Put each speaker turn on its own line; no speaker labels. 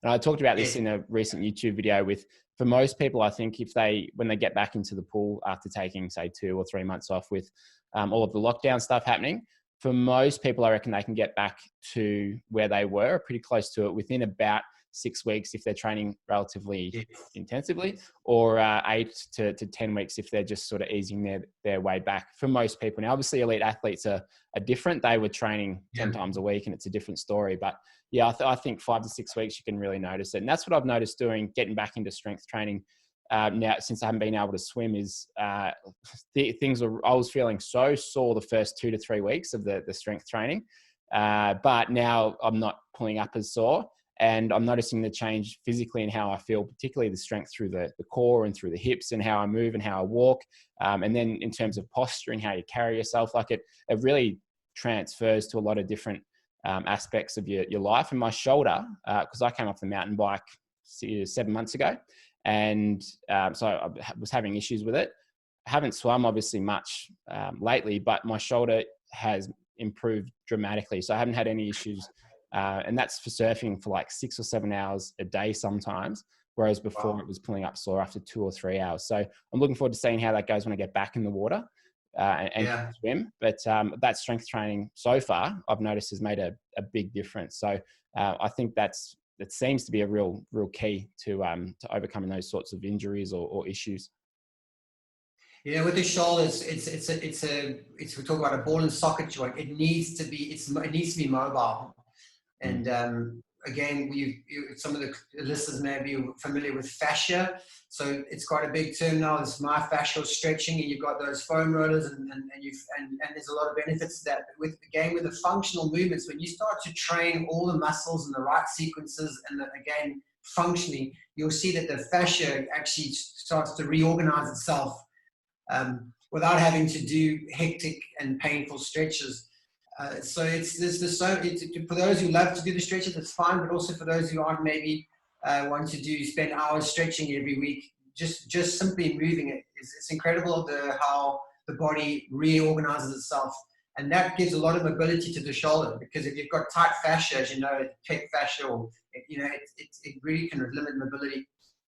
And I talked about this
Yeah.
in a recent YouTube video for most people, I think when they get back into the pool after taking, say, 2 or 3 months off with all of the lockdown stuff happening, for most people, I reckon they can get back to where they were, pretty close to it, within about 6 weeks if they're training relatively intensively, or 8 to 10 weeks if they're just sort of easing their way back for most people. Now, obviously, elite athletes are different. They were training 10 times a week and it's a different story. But yeah, I think 5 to 6 weeks, you can really notice it. And that's what I've noticed getting back into strength training now, since I haven't been able to swim, is I was feeling so sore the first 2 to 3 weeks of the strength training. But now I'm not pulling up as sore. And I'm noticing the change physically in how I feel, particularly the strength through the core and through the hips and how I move and how I walk. And then in terms of posture and how you carry yourself, like it really transfers to a lot of different aspects of your life. And my shoulder, because I came off the mountain bike 7 months ago, and so I was having issues with it. I haven't swum obviously much lately, but my shoulder has improved dramatically. So I haven't had any issues. And that's for surfing for like 6 or 7 hours a day sometimes, whereas before it was pulling up sore after 2 or 3 hours. So I'm looking forward to seeing how that goes when I get back in the water and swim. But that strength training so far, I've noticed, has made a big difference. So I think that seems to be a real key to overcoming those sorts of injuries or issues.
Yeah, with the shoulders, we talk about a ball and socket joint. It needs to be mobile. And again, some of the listeners may be familiar with fascia. So it's quite a big term now. It's myofascial stretching, and you've got those foam rollers, and there's a lot of benefits to that. But with the functional movements, when you start to train all the muscles in the right sequences, and again functionally, you'll see that the fascia actually starts to reorganize itself without having to do hectic and painful stretches. So for those who love to do the stretches, it's fine. But also for those who aren't maybe want to spend hours stretching every week, just simply moving it. It's incredible how the body reorganizes itself, and that gives a lot of mobility to the shoulder. Because if you've got tight fascia, as you know, pec fascia, or it really can limit mobility.